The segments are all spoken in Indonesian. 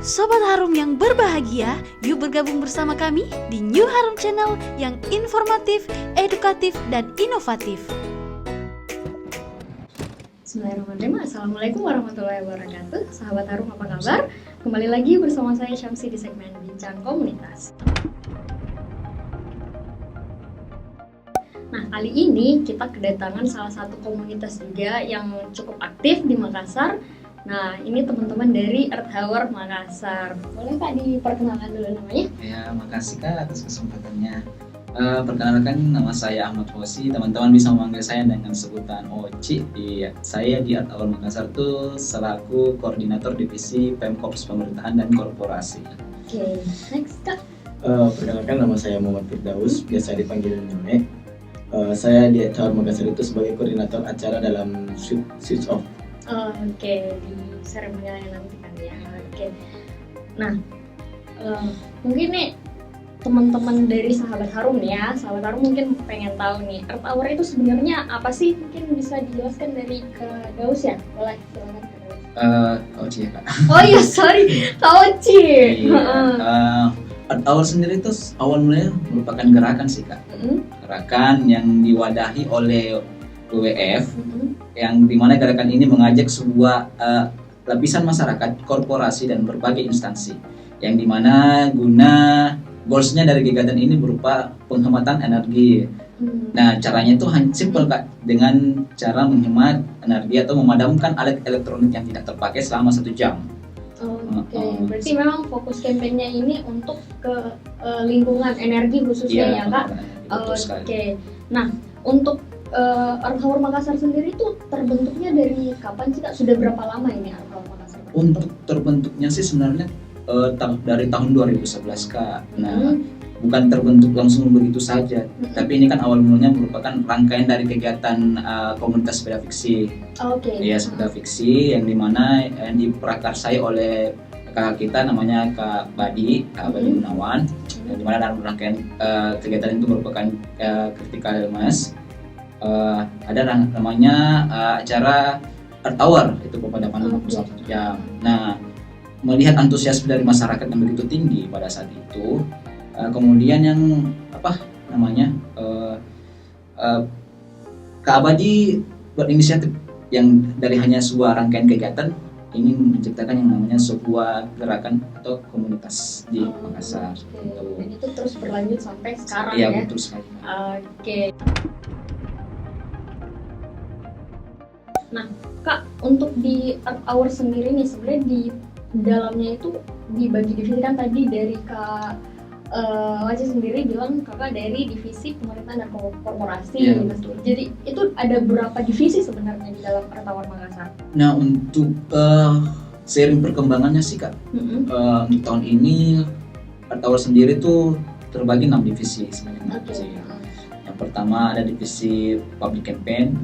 Sobat Harum yang berbahagia, yuk bergabung bersama kami di New Harum Channel yang informatif, edukatif, dan inovatif. Bismillahirrahmanirrahim. Assalamualaikum warahmatullahi wabarakatuh. Sahabat Harum, apa kabar? Kembali lagi bersama saya Syamsi di segmen Bincang Komunitas. Nah, kali ini kita kedatangan salah satu komunitas juga yang cukup aktif di Makassar. Nah, ini teman-teman dari Earth Hour Makassar. Boleh Kak diperkenalkan dulu namanya? Ya, makasih Kak atas kesempatannya. Perkenalkan, nama saya Ahmad Fauzi. Teman-teman bisa memanggil saya dengan sebutan Oci. Iya, saya di Earth Hour Makassar tuh selaku koordinator divisi Pemkops Pemerintahan dan Korporasi. Oke, next Kak. Perkenalkan, nama saya Muhammad Firdaus, biasa dipanggil Nyone. Saya di Earth Hour Makassar itu sebagai koordinator acara dalam Switch Off. Oke, di seremonialnya nanti kan ya. Oke. Nah, mungkin nih teman-teman dari Sahabat Harum nih ya, Sahabat Harum mungkin pengen tahu nih, Earth Hour itu sebenarnya apa sih? Mungkin bisa dijelaskan dari Kak Daus ya? Boleh, silakan Kak Daus. Oci ya Kak. Oh iya, sorry, Kak Oci. Earth Hour sendiri itu awal mulanya merupakan gerakan sih Kak. Gerakan yang diwadahi oleh WWF, yang dimana gerakan ini mengajak sebuah lapisan masyarakat, korporasi dan berbagai instansi, yang dimana goalsnya dari kegiatan ini berupa penghematan energi. Nah, caranya itu simple Kak, dengan cara menghemat energi atau memadamkan alat elektronik yang tidak terpakai selama 1 jam. Oke, berarti memang fokus kampanye ini untuk ke lingkungan energi khususnya ya Kak. Oke, nah untuk Earth Hour Makassar sendiri itu terbentuknya dari kapan sih Kak? Sudah berapa lama ini Earth Hour Makassar? Untuk terbentuknya sih sebenarnya dari tahun 2011 Kak. Nah, bukan terbentuk langsung begitu saja, tapi ini kan awal mulanya merupakan rangkaian dari kegiatan komunitas sepeda fiksi. Oke. Ya, sepeda fiksi yang dimana diprakarsai oleh kakak kita namanya Kak Badi Gunawan, yang dimana dalam rangkaian kegiatan itu merupakan critical illness. Ada namanya acara Earth Hour, itu pemadaman 21 jam. Nah, melihat antusiasme dari masyarakat yang begitu tinggi pada saat itu, kemudian yang Kak Abadi berinisiatif yang dari hanya sebuah rangkaian kegiatan ingin menciptakan yang namanya sebuah gerakan atau komunitas di Makassar. Dan itu terus berlanjut sampai sekarang Iya, ya? betul sekali. Oke. Nah, Kak, untuk di Earth Hour sendiri nih, sebenarnya di dalamnya itu dibagi divisi kan tadi dari Kak Waci sendiri bilang Kakak dari divisi pemerintahan dan korporasi. Iya, betul. Jadi itu ada berapa divisi sebenarnya di dalam Earth Hour Makassar? Nah, untuk seiring perkembangannya sih Kak, untuk tahun ini Earth Hour sendiri tuh terbagi 6 divisi sebenarnya. Yang pertama ada divisi public campaign,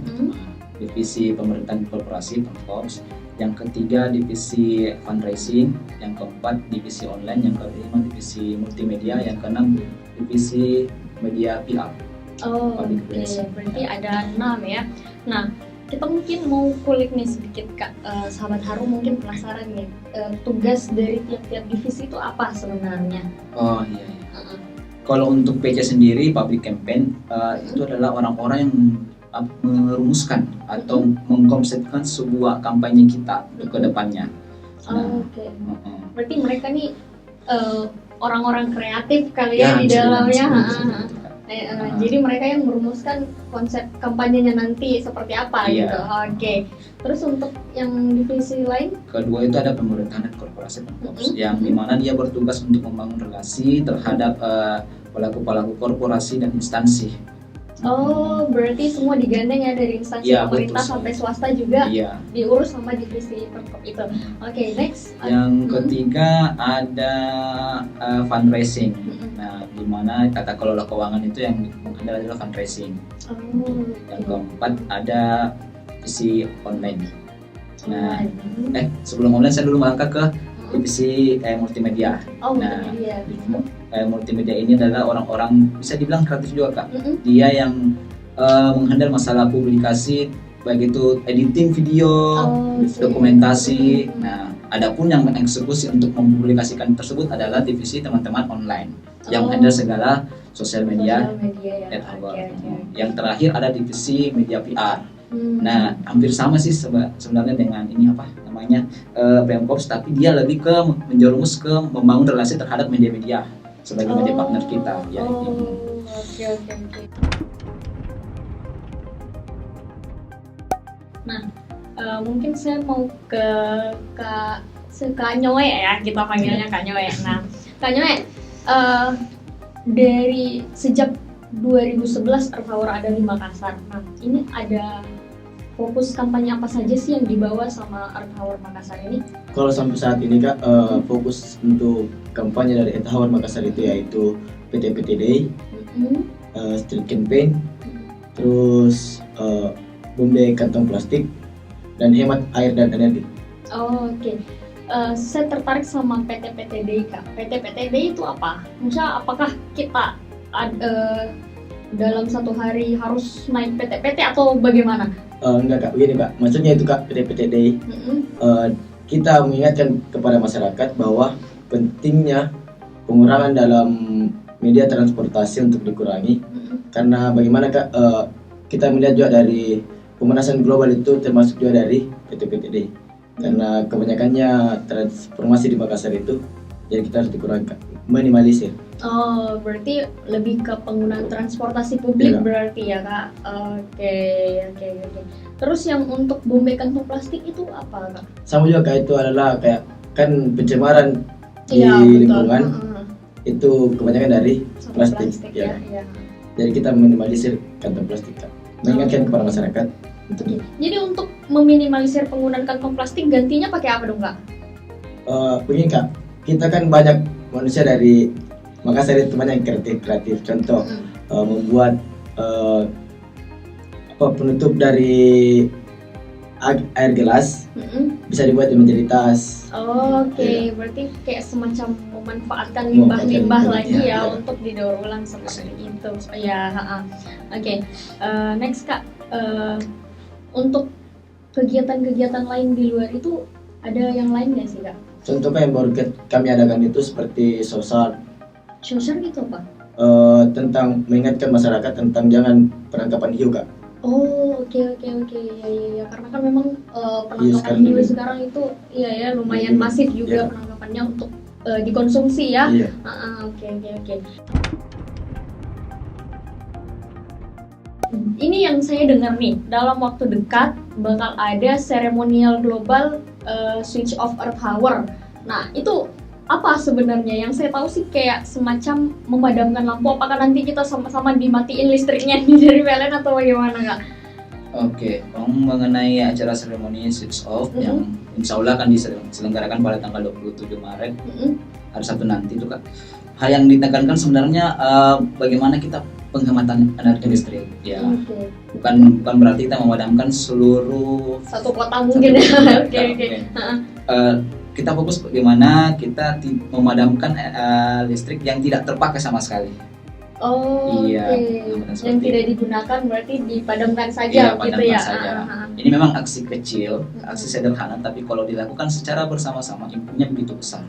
divisi pemerintahan korporasi (Pemkops), yang ketiga divisi fundraising, yang keempat divisi online, yang kelima divisi multimedia, yang keenam divisi media PR. Oke, berarti ada 6 ya. Nah, kita mungkin mau kulik nih sedikit Kak, Sahabat Harum mungkin penasaran nih, tugas dari tiap-tiap divisi itu apa sebenarnya? Oh iya. Kalau untuk PC sendiri, public campaign itu adalah orang-orang yang merumuskan atau mengkonsepkan sebuah kampanye kita ke depannya. Oke. Berarti mereka nih orang-orang kreatif kali ya di dalamnya. Jadi mereka yang merumuskan konsep kampanyenya nanti seperti apa gitu. Oke. Terus untuk yang divisi lain? Kedua itu ada pemerintahan dan korporasi (Pemkops), yang dimana dia bertugas untuk membangun relasi terhadap pelaku-pelaku korporasi dan instansi. Oh, berarti semua digandeng ya dari instansi pemerintah sampai swasta juga diurus sama divisi Pemkop itu. Oke, next. Yang ketiga ada fundraising. Nah, di mana tata kelola keuangan itu yang adalah fundraising. Yang keempat ada divisi online. Nah, sebelum online saya dulu melangkah ke divisi multimedia. Multimedia ini adalah orang-orang bisa dibilang kreatif juga Kak. Dia yang menghandle masalah publikasi, baik itu editing video, dokumentasi. Nah, adapun yang mengeksekusi untuk mempublikasikan tersebut adalah divisi teman-teman online yang Oh. handle segala sosial media. Sosial media ya. at our. Oke, oke. Yang terakhir ada divisi media PR. Hmm. Nah, hampir sama sih sebenarnya dengan ini apa namanya Pemkops, tapi dia lebih ke menjerumus ke membangun relasi terhadap media-media sebagai media partner kita. Ya, Oh, ini. oke oke oke. Nah, mungkin saya mau ke Kak Nyoe ya, kita panggilnya Kak Nyoe. Nah, Kak Nyoe, dari sejak 2011 Earth Hour ada di Makassar. Nah, ini ada fokus kampanye apa saja sih yang dibawa sama Earth Hour Makassar ini? Kalau sampai saat ini Kak, fokus untuk kampanye dari Earth Hour Makassar itu yaitu PT-PT Day, Mm-mm. street campaign, terus bombe kantong plastik, dan hemat air dan energi. Oh, oke. Saya tertarik sama PT-PT-Day Kak. PT-PT-Day itu apa? Maksudnya apakah kita dalam satu hari harus naik PT-PT atau bagaimana? Enggak Kak, begini Kak, maksudnya itu Kak, PT-PT Day, Mm-mm. kita mengingatkan kepada masyarakat bahwa pentingnya pengurangan dalam media transportasi untuk dikurangi, Mm-mm. karena bagaimana Kak, kita melihat juga dari pemanasan global itu termasuk juga dari PT-PT Day, karena kebanyakannya transformasi di Makassar itu, jadi kita harus dikurangi Kak, minimalisir. Oh, berarti lebih ke penggunaan transportasi publik Iya. berarti ya Kak? Oke. Terus yang untuk bombe kantong plastik itu apa Kak? Sama juga Kak, itu adalah kayak kan pencemaran di Iya, betul. lingkungan Mm-mm. itu kebanyakan dari Sama plastik, ya. ya. Iya. Jadi kita minimalisir kantong plastik Kak, mengingatkan kepada masyarakat untuk Jadi untuk meminimalisir penggunaan kantong plastik gantinya pakai apa dong Kak? begini Kak, kita kan banyak manusia dari Makassar itu banyak yang kreatif. Contoh membuat penutup dari air gelas Mm-mm. bisa dibuat menjadi tas. Oh, oke, Iya. berarti kayak semacam memanfaatkan Memanfaatkan limbah-limbah limbah, lagi ya iya. untuk didaur ulang seperti itu. Ya, oke. Next Kak, untuk kegiatan-kegiatan lain di luar itu ada yang lain nggak sih Kak? Contohnya yang baru kami adakan itu seperti sosial, Sosial gitu Pak? tentang mengingatkan masyarakat tentang jangan penangkapan hiu Kak. Oh, oke. Ya. Karena kan memang penangkapan sekarang hiu juga. sekarang itu iya ya lumayan Iya. masif juga Iya. penangkapannya untuk dikonsumsi ya. Iya. Oke. Ini yang saya dengar nih, dalam waktu dekat bakal ada seremonial global switch off Earth Hour. Nah, itu apa sebenarnya? Yang saya tahu sih kayak semacam memadamkan lampu. Apakah nanti kita sama-sama dimatiin listriknya nih dari PLN atau bagaimana Kak? Oke, mengenai acara seremoni switch off yang insya Allah akan diselenggarakan pada tanggal 27 Maret Mm-mm. hari Sabtu nanti itu Kak. Hal yang ditekankan sebenarnya bagaimana kita penghematan energi listrik. Ya, Oke. bukan berarti kita memadamkan seluruh Satu kota mungkin ya. satu Oke. kota. Kita fokus bagaimana kita memadamkan listrik yang tidak terpakai sama sekali. Oh, Iya, oke. penghematan Yang seperti tidak digunakan berarti dipadamkan saja Iya, gitu padamkan ya. saja. Ah. Ini memang aksi kecil, aksi sederhana, tapi kalau dilakukan secara bersama-sama impactnya begitu besar.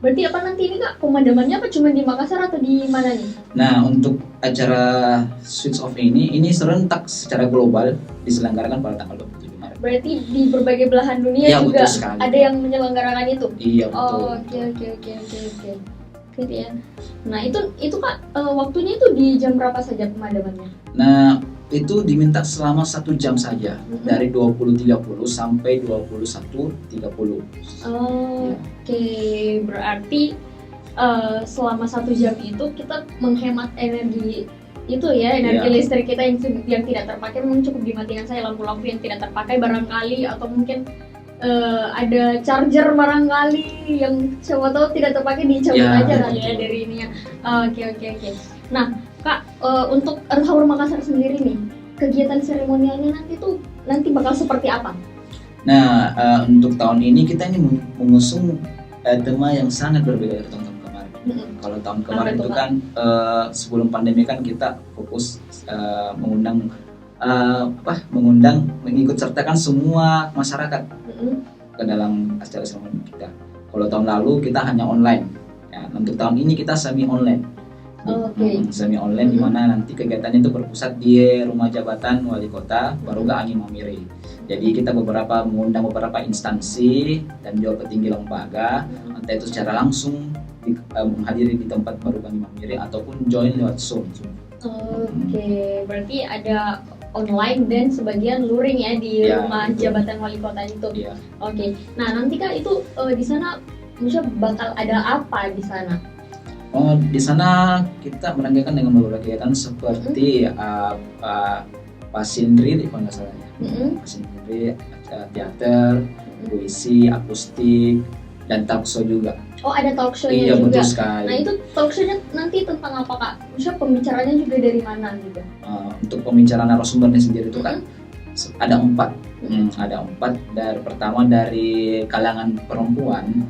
Berarti apa nanti ini Kak? Pemadamannya apa cuma di Makassar atau di mana nih? Nah, untuk acara switch off ini serentak secara global diselenggarakan pada tanggal 27 Maret. Berarti di berbagai belahan dunia Iya, juga betul sekali. ada yang menyelenggarakan itu. Iya, betul. Oh, oke. Gitu ya. Nah, itu Kak waktunya itu di jam berapa saja pemadamannya? Nah, itu diminta selama 1 jam saja, Mhm. dari 20.30 sampai 21.30. Oh, Ya. oke. Berarti selama 1 jam itu kita menghemat energi itu ya, energi Iya. listrik kita yang tidak terpakai memang cukup dimatikan saja lampu-lampu yang tidak terpakai barangkali, atau mungkin ada charger barangkali yang siapa tahu tidak terpakai dicabut Ya, aja kali ya betul. dari ininya. Oke. Nah Kak, untuk Earth Hour Makassar sendiri nih, kegiatan seremonialnya nanti bakal seperti apa? Nah, untuk tahun ini kita ini mengusung tema yang sangat berbeda dari tahun kemarin. Kalau tahun kemarin Apa itu tuh, kan sebelum pandemi kan kita fokus mengundang mengikut sertakan semua masyarakat. ke dalam acara seremoni kita. Kalau tahun lalu kita hanya online. Ya, untuk tahun ini kita semi online. Oke. Semi online di mana nanti kegiatannya itu berpusat di rumah jabatan wali kota Baruga Angin Mamiri. Jadi kita mengundang beberapa instansi dan juga petinggi lembaga, entah itu secara langsung menghadiri di tempat Baruga Angin Mamiri ataupun join lewat Zoom. Oke, berarti ada online dan sebagian luring ya di Ya, rumah betul. jabatan wali kota itu. Iya. Oke, nah nanti Kak itu di sana maksudnya bakal ada apa di sana? Oh, di sana kita merangkaikan dengan beberapa kegiatan seperti pasindri kalau nggak salah ya. Pasindri, teater, puisi, akustik, dan talk show juga. Oh, ada talk show-nya Iya, juga. betul sekali. Nah, itu talk show-nya nanti tentang apa Kak? Maksudnya pembicaranya juga dari mana gitu? Untuk pembicaraan narasumbernya sendiri itu kan ada 4. Ada 4. Pertama dari kalangan perempuan,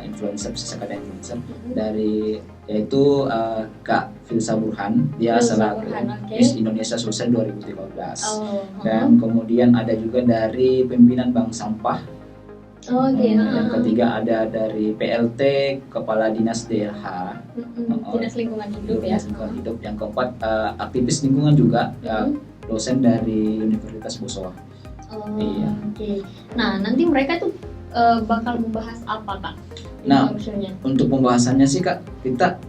influencer, bisa kata influencer, dari yaitu Kak Filsa Burhan, dia Filsa selaku Burhan, oke. Miss Indonesia Sulsel 2015. Oh, Dan kemudian ada juga dari pimpinan Bank Sampah. oke. Yang ketiga ada dari PLT Kepala Dinas DLH, Dinas Lingkungan Hidup ya. Dinas Lingkungan Hidup. Yang keempat aktivis lingkungan juga, dosen dari Universitas Bosowa. Oh, Iya. oke. Nah, nanti mereka tuh bakal membahas apa Kak? Di Nah, talk show-nya? Untuk pembahasannya sih Kak, kita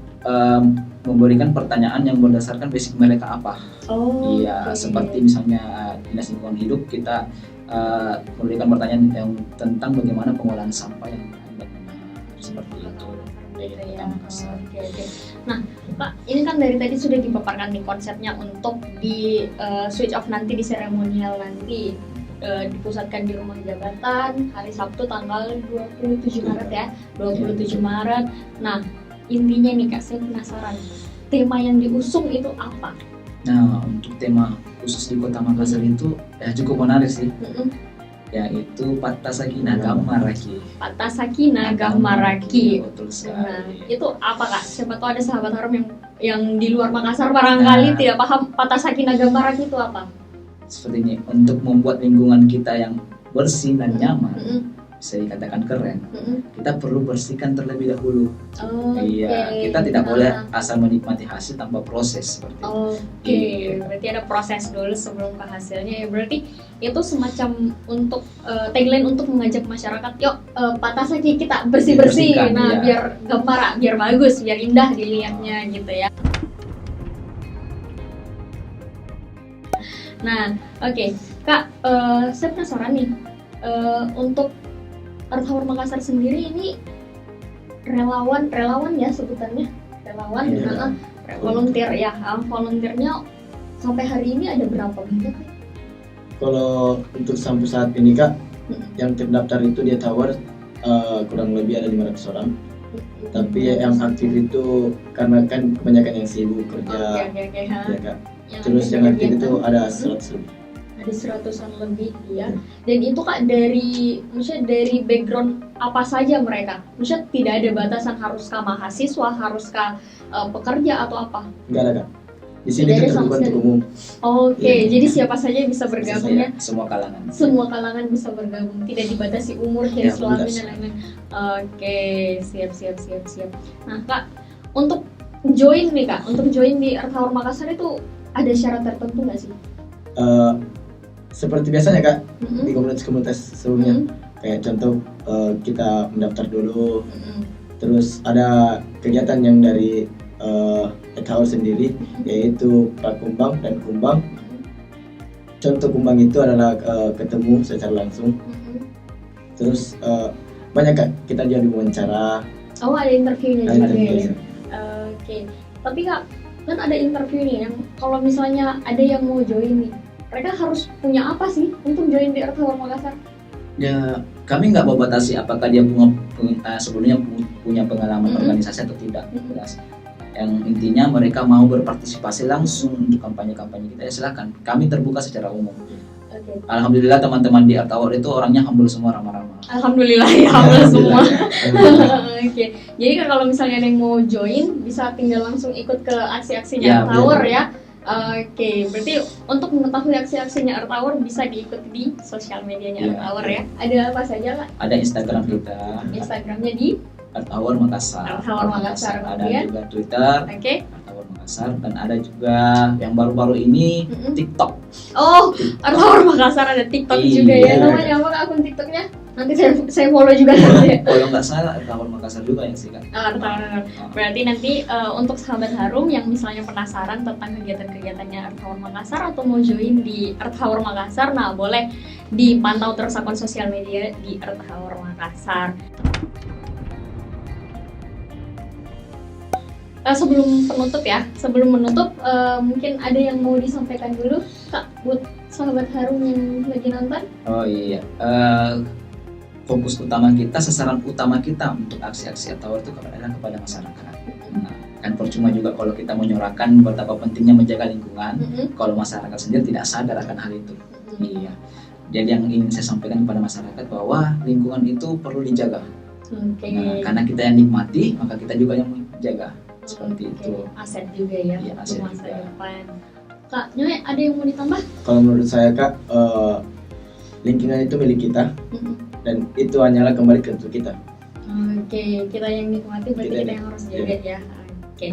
memberikan pertanyaan yang berdasarkan basic mereka apa. Oh, Iya, oke. seperti misalnya Dinas Lingkungan Hidup, kita memberikan pertanyaan yang tentang bagaimana pengolahan sampah yang benar, seperti itu. Gitu Iya, ya. Makassar. Oke. Nah, Pak, ini kan dari tadi sudah dipaparkan nih konsepnya untuk di switch off nanti di seremonial nanti dipusatkan di rumah jabatan hari Sabtu tanggal 27 Maret ya. 27 Maret. Nah, intinya nih Kak, saya penasaran. Tema yang diusung itu apa? Nah, untuk tema khusus di Kota Makassar itu cukup menarik sih, yaitu Patta Sakinah Gammaraki. Patta Sakinah Gammaraki. Betul Nah, sekali. itu apa Kak? Siapa tahu ada sahabat harum yang di luar Makassar barangkali tidak paham Patta Sakinah Gammaraki itu apa? Seperti ini, untuk membuat lingkungan kita yang bersih dan nyaman, bisa dikatakan keren, kita perlu bersihkan terlebih dahulu. Iya, kita tidak boleh asal menikmati hasil tanpa proses seperti itu. Oke, berarti ada proses dulu sebelum ke hasilnya ya. Berarti itu semacam untuk tagline untuk mengajak masyarakat, yuk Patta Saki kita bersih-bersih. Dibersihkan, Nah, iya. biar gembara, biar bagus, biar indah dilihatnya gitu ya. Nah, oke, Kak, saya penasaran nih untuk Earth Hour Makassar sendiri ini relawan ya sebutannya, relawan, Iya. volunteer ya, volunteernya sampai hari ini ada berapa banyak? Kalau untuk sampai saat ini Kak, yang terdaftar itu dia Tower kurang lebih ada 500 orang. Tapi yang aktif itu karena kan kebanyakan yang sibuk kerja, Oke, ya Kak. Terus yang aktif itu ada 100 lebih. ada 100-an lebih ya. Dan itu Kak maksudnya dari background apa saja mereka? Maksudnya tidak ada batasan haruskah mahasiswa, haruskah pekerja atau apa? Enggak ada Kak. Di sini Tidak ada itu sama terbuka untuk sekali. umum. Oke, Iya. jadi siapa saja bisa bergabung ya? Semua kalangan. Semua kalangan bisa bergabung, tidak dibatasi umur, jenis Ya, kelamin benar. dan lain-lain. Oke, siap. Nah Kak, untuk join nih Kak, untuk join di Earth Hour Makassar itu ada syarat tertentu nggak sih? Seperti biasanya Kak, Mm-mm. di komunitas sebelumnya. Mm-mm. Kayak contoh kita mendaftar dulu, Mm-mm. terus ada kegiatan yang dari Tower sendiri, yaitu prakumbang dan kumbang. Contoh kumbang itu adalah ketemu secara langsung. Mm-mm. Terus banyak Kak, kita jadi wawancara. Oh, ada interviewnya Ada juga ya? interview. Oke, tapi Kak, kan ada interview nih yang kalau misalnya ada yang mau join nih, mereka harus punya apa sih untuk join di Earth Hour Makassar? Ya, kami nggak membatasi apakah dia sebelumnya punya pengalaman organisasi atau tidak. Jelas. Yang intinya mereka mau berpartisipasi langsung untuk kampanye-kampanye kita, ya silakan. Kami terbuka secara umum. Oke. Alhamdulillah teman-teman di Earth Hour itu orangnya humble semua, ramah-ramah. Alhamdulillah ya, humble semua. Alhamdulillah. Oke, jadi kan kalau misalnya ada yang mau join bisa tinggal langsung ikut ke aksi-aksinya Ya, Earth Hour betul. ya. Oke, berarti untuk mengetahui aksi-aksinya Earth Hour bisa diikuti di sosial medianya Iya. Earth Hour ya. Ada apa saja Kak? Ada Instagram kita, Instagramnya di Earth Hour Makassar. Earth Hour Makassar, Ada kemudian? juga Twitter, Oke. Earth Hour Makassar, dan ada juga yang baru-baru ini Mm-mm. TikTok. Oh, Earth Hour Makassar ada TikTok Iya. juga ya. Namanya apa Kak akun TikToknya? Nanti saya follow juga nanti. Kalau nggak salah Earth Hour Makassar juga ya sih Kak. Earth Hour. Berarti nanti untuk sahabat Harum yang misalnya penasaran tentang kegiatan-kegiatannya Earth Hour Makassar atau mau join di Earth Hour Makassar, nah boleh dipantau terus akun sosial media di Earth Hour Makassar. Sebelum menutup mungkin ada yang mau disampaikan dulu Kak buat sahabat Harum yang lagi nonton. Oh iya, fokus utama kita, sasaran utama kita untuk aksi-aksi Earth Hour itu adalah kepada masyarakat. Nah, kan percuma juga kalau kita menyuarakan betapa pentingnya menjaga lingkungan, kalau masyarakat sendiri tidak sadar akan hal itu. Iya. Jadi yang ingin saya sampaikan kepada masyarakat bahwa lingkungan itu perlu dijaga. Oke. Nah, karena kita yang nikmati, maka kita juga yang menjaga. Seperti itu. Aset juga ya Iya, untuk aset masa juga. depan. Kak Nyoy, ada yang mau ditambah? Kalau menurut saya Kak, lingkungan itu milik kita dan itu hanyalah kembali ke untuk kita. Oke, kita yang nikmati berarti Kita kita yang- yang harus jaga ya. Oke.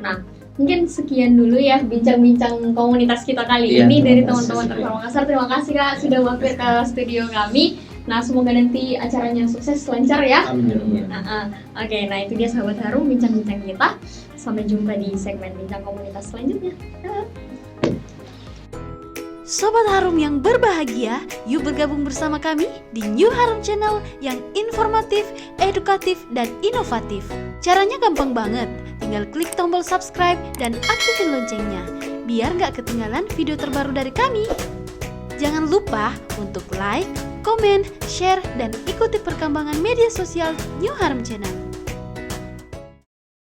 Nah, mungkin sekian dulu ya bincang-bincang komunitas kita kali Iya, ini dari terima kasih. teman-teman Earth Hour Makassar. Terima kasih Kak sudah mampir ke studio kami. Nah, semoga nanti acaranya sukses lancar ya. Amin. Ya Rabbal Alamin. Oke, nah itu dia sahabat Harum bincang-bincang kita. Sampai jumpa di segmen bincang komunitas selanjutnya. Sobat Harum yang berbahagia, yuk bergabung bersama kami di New Harum Channel yang informatif, edukatif, dan inovatif. Caranya gampang banget, tinggal klik tombol subscribe dan aktifin loncengnya, biar nggak ketinggalan video terbaru dari kami. Jangan lupa untuk like, komen, share, dan ikuti perkembangan media sosial New Harum Channel.